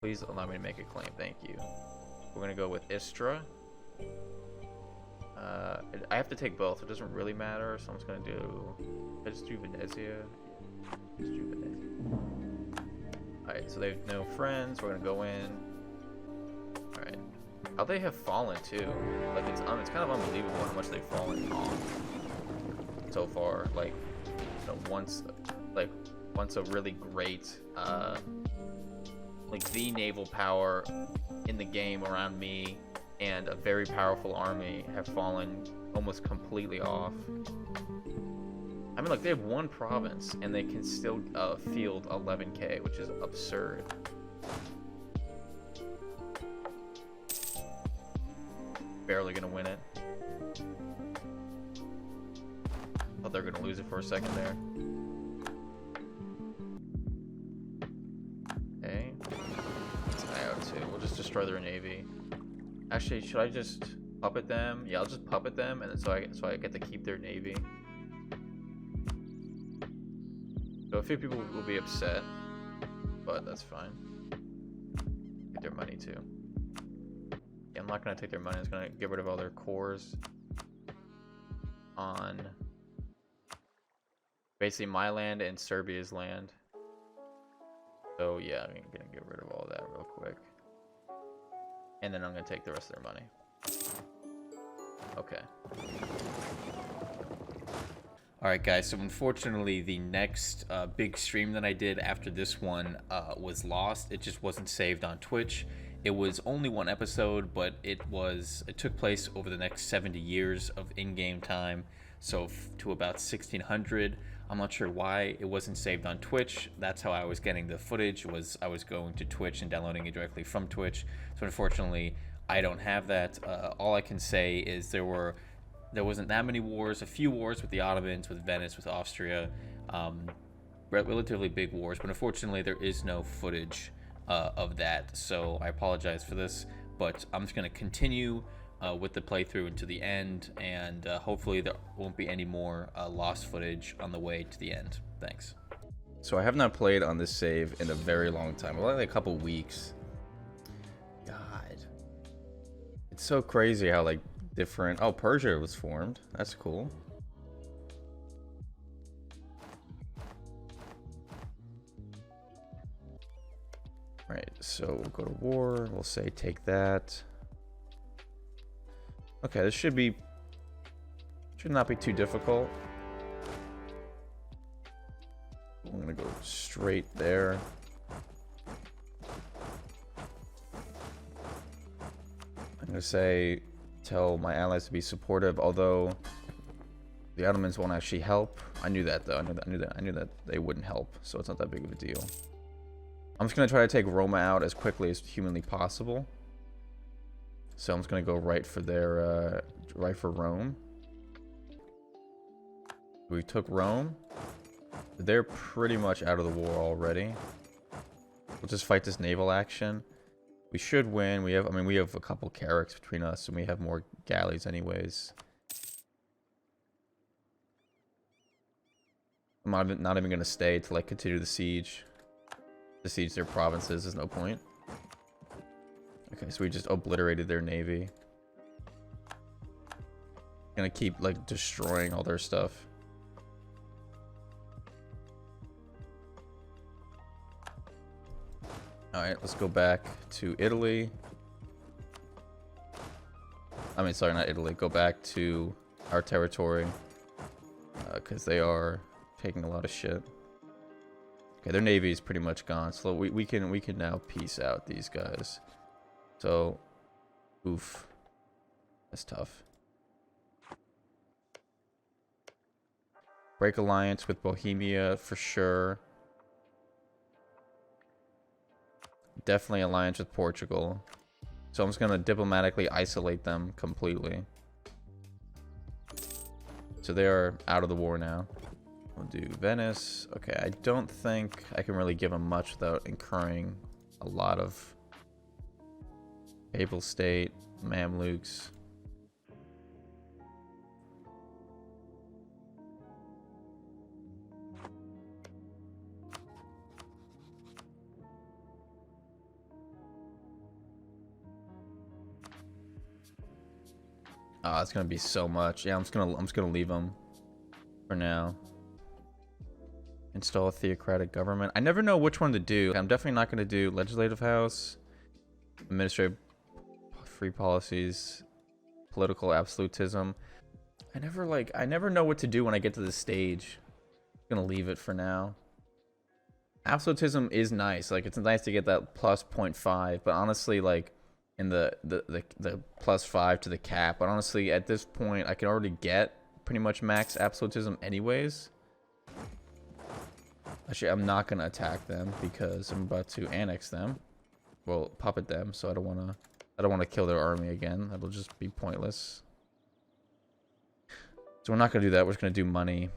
Please allow me to make a claim. Thank you. We're gonna go with Istra. I have to take both. It doesn't really matter, so I'm just gonna do. I just do Venezia. Just do Venezia. All right, so they have no friends. We're gonna go in. All right. How they have fallen too. Like it's kind of unbelievable how much they've fallen off so far. Like, you know, once a really great like the naval power in the game around me and a very powerful army have fallen almost completely off. I mean, like, they have one province and they can still field 11k, which is absurd. Barely gonna win it. Thought they were gonna lose it for a second there. Okay. It's IO2. We'll just destroy their navy. Actually, should I just puppet them? Yeah, I'll just puppet them, and then so I get to keep their navy. So a few people will be upset, but that's fine. Get their money too. Yeah, I'm not gonna take their money. I'm just gonna get rid of all their cores on basically my land and Serbia's land. So yeah, I'm gonna get rid of all that real quick. And then I'm gonna take the rest of their money. Okay. Alright guys, so unfortunately the next big stream that I did after this one was lost. It just wasn't saved on Twitch. It was only one episode, but it took place over the next 70 years of in-game time, so to about 1600. I'm not sure why it wasn't saved on Twitch. That's how I was getting the footage, was I was going to Twitch and downloading it directly from Twitch. So unfortunately, I don't have that. All I can say is there wasn't that many wars, a few wars with the Ottomans, with Venice, with Austria, relatively big wars, but unfortunately there is no footage of that, so I apologize for this, but I'm just going to continue with the playthrough into the end, and hopefully there won't be any more lost footage on the way to the end. Thanks. So I have not played on this save in a very long time, like a couple weeks. God, it's so crazy how like different. Oh, Persia was formed. That's cool. Right, so we'll go to war. We'll say take that. Okay, this should not be too difficult. I'm gonna go straight there. I'm gonna say tell my allies to be supportive, although the Ottomans won't actually help. I knew that though. I knew that they wouldn't help, so it's not that big of a deal. I'm just gonna try to take Roma out as quickly as humanly possible. So I'm just gonna go right for their right for Rome. We took Rome. They're pretty much out of the war already. We'll just fight this naval action. We should win. We have a couple carracks between us, and we have more galleys anyways. I'm not even gonna stay to like continue the siege. Besiege their provinces, there's no point. Okay, so we just obliterated their navy. Gonna keep like destroying all their stuff. Alright, let's go back to Italy. I mean, sorry, not Italy. Go back to our territory. Because they are taking a lot of shit. Okay, their navy is pretty much gone, so we can now peace out these guys. So, oof, that's tough. Break alliance with Bohemia for sure. Definitely alliance with Portugal. So I'm just gonna diplomatically isolate them completely. So they are out of the war now. We'll do Venice. Okay, I don't think I can really give them much without incurring a lot of Papal State, Mamluks. Oh, it's gonna be so much. Yeah, I'm just gonna leave them for now. Install a theocratic government. I never know which one to do. I'm definitely not gonna do legislative house, administrative free policies, political absolutism. I never know what to do when I get to this stage. I'm gonna leave it for now. Absolutism is nice. Like, it's nice to get that plus 0.5, but honestly, like, in the plus 5 to the cap, but honestly, at this point, I can already get pretty much max absolutism anyways. Actually, I'm not gonna attack them because I'm about to annex them. Well, puppet them, so I don't wanna kill their army again. That'll just be pointless. So we're not gonna do that. We're just gonna do money.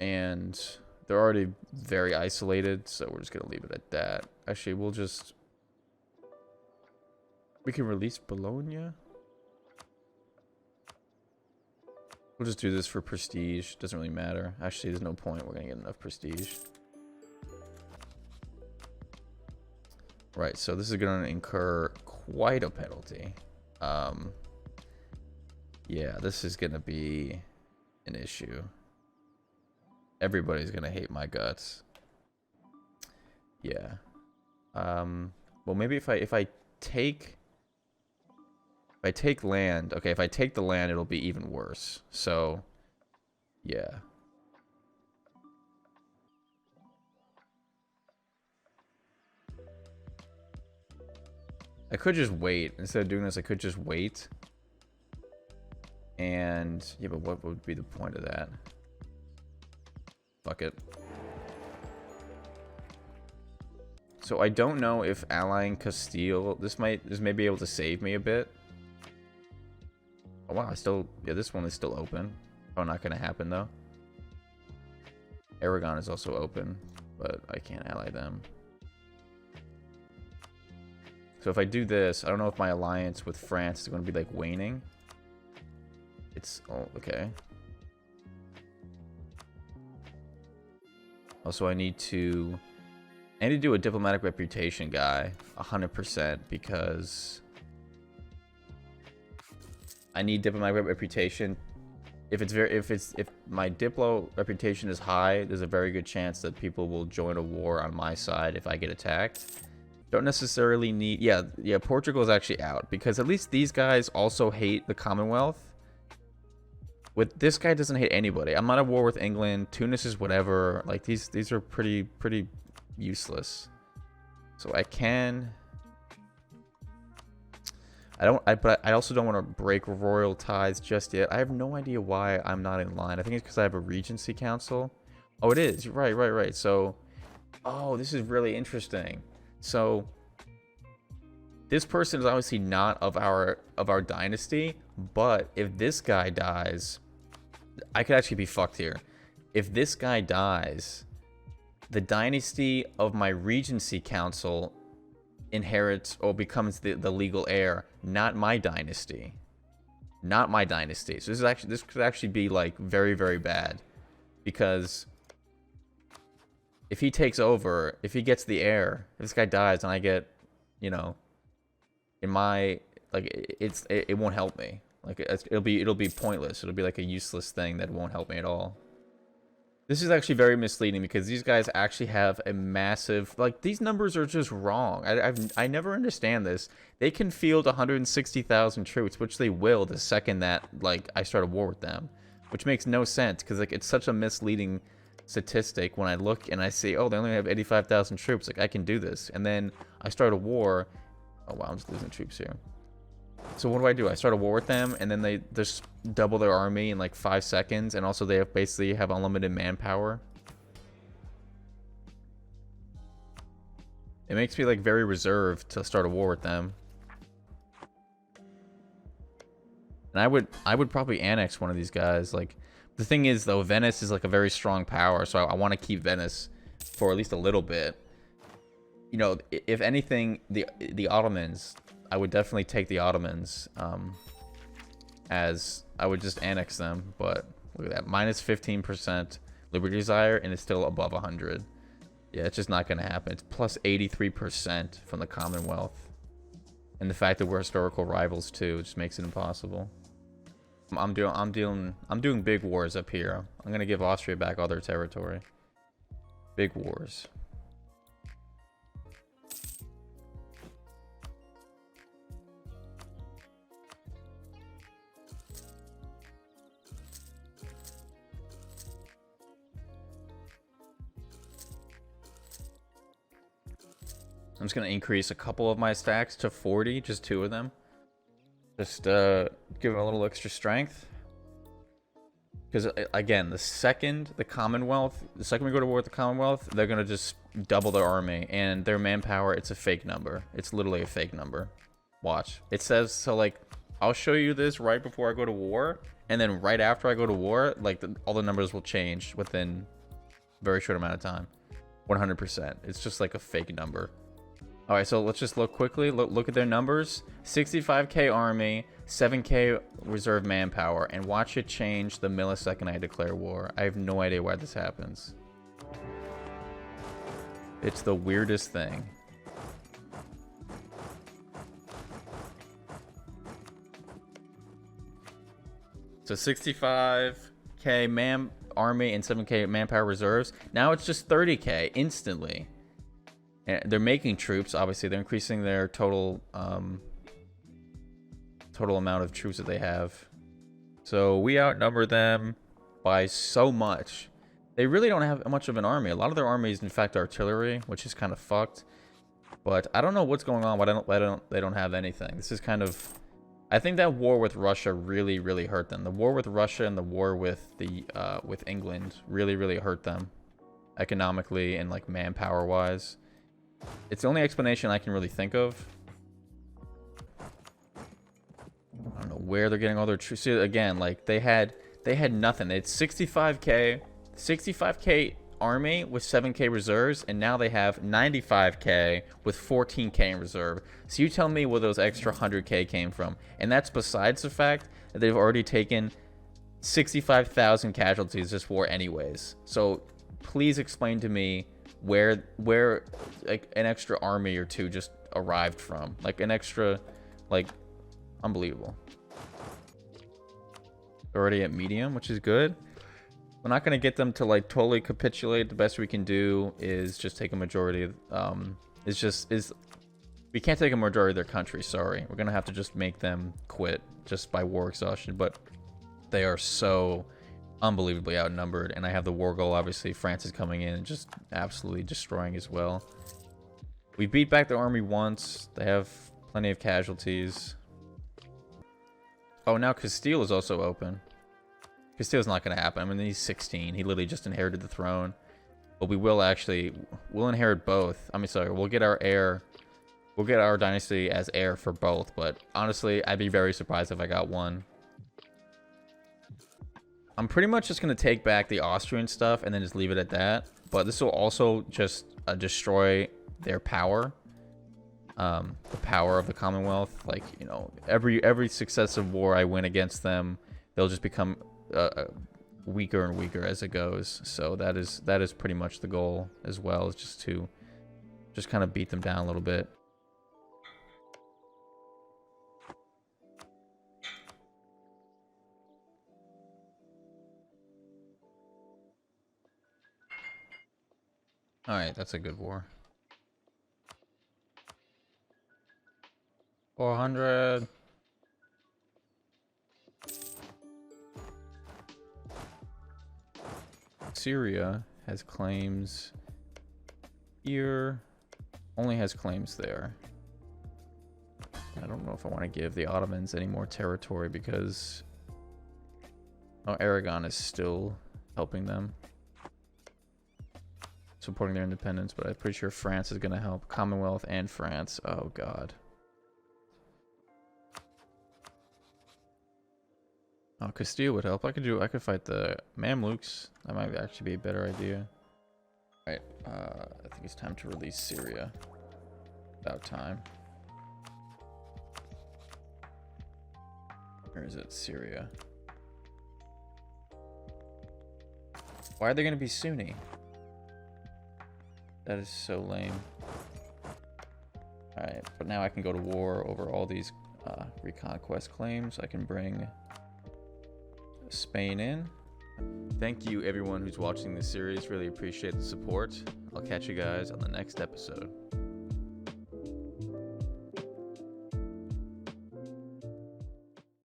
And they're already very isolated, so we're just gonna leave it at that. Actually, we can release Bologna. We'll just do this for prestige. Doesn't really matter. Actually, there's no point. We're gonna get enough prestige. Right, so this is gonna incur quite a penalty. Yeah, this is gonna be an issue. Everybody's gonna hate my guts. Yeah. Well, maybe if I take land, okay, if I take the land, it'll be even worse. So, yeah. I could just wait. Instead of doing this, I could just wait. And, yeah, but what would be the point of that? Fuck it. So I don't know if allying Castile, this may be able to save me a bit. Oh wow, yeah, this one is still open. Oh, not gonna happen though. Aragon is also open, but I can't ally them. So if I do this, I don't know if my alliance with France is going to be like waning. It's, oh, okay. Also, I need to do a diplomatic reputation guy, 100%, because I need diplomatic reputation. If my diplo reputation is high, there's a very good chance that people will join a war on my side if I get attacked. Don't necessarily need, yeah, Portugal is actually out because at least these guys also hate the Commonwealth. With this guy doesn't hate anybody. I'm not at war with England. Tunis is whatever. Like these are pretty useless. So I can. But I also don't want to break royal ties just yet. I have no idea why I'm not in line. I think it's because I have a regency council. Oh, it is. Right. So, oh, this is really interesting. So this person is obviously not of our dynasty, but if this guy dies, I could actually be fucked here. If this guy dies, the dynasty of my regency council inherits or becomes the legal heir, not my dynasty. Not my dynasty. So this could actually be like very bad, because if he takes over, if he gets the heir, if this guy dies and I get, you know, in my, like, it won't help me. Like, it'll be pointless. It'll be like a useless thing that won't help me at all. This is actually very misleading because these guys actually have a massive, like, these numbers are just wrong. I never understand this. They can field 160,000 troops, which they will the second that, like, I start a war with them, which makes no sense because, like, it's such a misleading statistic when I look and I see, oh, they only have 85,000 troops. Like, I can do this. And then I start a war. Oh, wow, I'm just losing troops here. So what do? I start a war with them, and then they just double their army in like 5 seconds, and also they basically have unlimited manpower. It makes me like very reserved to start a war with them. And I would probably annex one of these guys. Like, the thing is though, Venice is like a very strong power, so I want to keep Venice for at least a little bit. You know, if anything, the Ottomans, I would definitely take the Ottomans, as I would just annex them. But look at that, minus 15% Liberty Desire, and it's still above 100. Yeah, it's just not going to happen. It's plus 83% from the Commonwealth. And the fact that we're historical rivals too just makes it impossible. I'm doing big wars up here. I'm gonna give Austria back all their territory. Big wars. I'm just gonna increase a couple of my stacks to 40, just 2 of them. Just give them a little extra strength. Because again, the second we go to war with the Commonwealth, they're gonna just double their army, and their manpower, it's a fake number. It's literally a fake number. Watch. It says, so like, I'll show you this right before I go to war, and then right after I go to war, like all the numbers will change within a very short amount of time. 100%. It's just like a fake number. All right, so let's just look quickly. Look at their numbers. 65k army, 7k reserve manpower, and watch it change the millisecond I declare war. I have no idea why this happens. It's the weirdest thing. So 65k army and 7k manpower reserves. Now it's just 30k instantly. And they're making troops. Obviously, they're increasing their total amount of troops that they have. So we outnumber them by so much. They really don't have much of an army. A lot of their army is, in fact, artillery, which is kind of fucked. But I don't know what's going on. But they don't have anything. This is kind of. I think that war with Russia really, really hurt them. The war with Russia and the war with England really, really hurt them, economically and like manpower wise. It's the only explanation I can really think of. I don't know where they're getting all their troops. See, again, like they had nothing. They had 65k army with 7k reserves, and now they have 95k with 14k in reserve. So you tell me where those extra 100k came from. And that's besides the fact that they've already taken 65,000 casualties this war anyways. So please explain to me where like an extra army or two just arrived from. Like an extra, like, unbelievable. Already at medium, which is good. We're not going to get them to like totally capitulate. The best we can do is just take a majority. We can't take a majority of their country, sorry. We're going to have to just make them quit just by war exhaustion. But they are so unbelievably outnumbered, and I have the war goal. Obviously, France is coming in and just absolutely destroying as well. We beat back their army once. They have plenty of casualties. Oh, now Castile is also open. Castile's not going to happen. I mean, he's 16. He literally just inherited the throne. But we'll inherit both. I mean, sorry, we'll get our heir. We'll get our dynasty as heir for both. But honestly, I'd be very surprised if I got one. I'm pretty much just going to take back the Austrian stuff and then just leave it at that. But this will also just destroy their power. The power of the Commonwealth. Like, you know, every successive war I win against them, they'll just become weaker and weaker as it goes. So that is pretty much the goal as well, is just to kind of beat them down a little bit. All right, that's a good war. 400. Syria has claims here, only has claims there. I don't know if I want to give the Ottomans any more territory because Aragon is still helping them, supporting their independence, but I'm pretty sure France is going to help. Commonwealth and France. Oh god. Oh, Castile would help. I could fight the Mamluks. That might actually be a better idea. Alright, I think it's time to release Syria. About time. Where is it? Syria. Why are they going to be Sunni? That is so lame. All right, but now I can go to war over all these reconquest claims. I can bring Spain in. Thank you everyone who's watching this series. Really appreciate the support. I'll catch you guys on the next episode.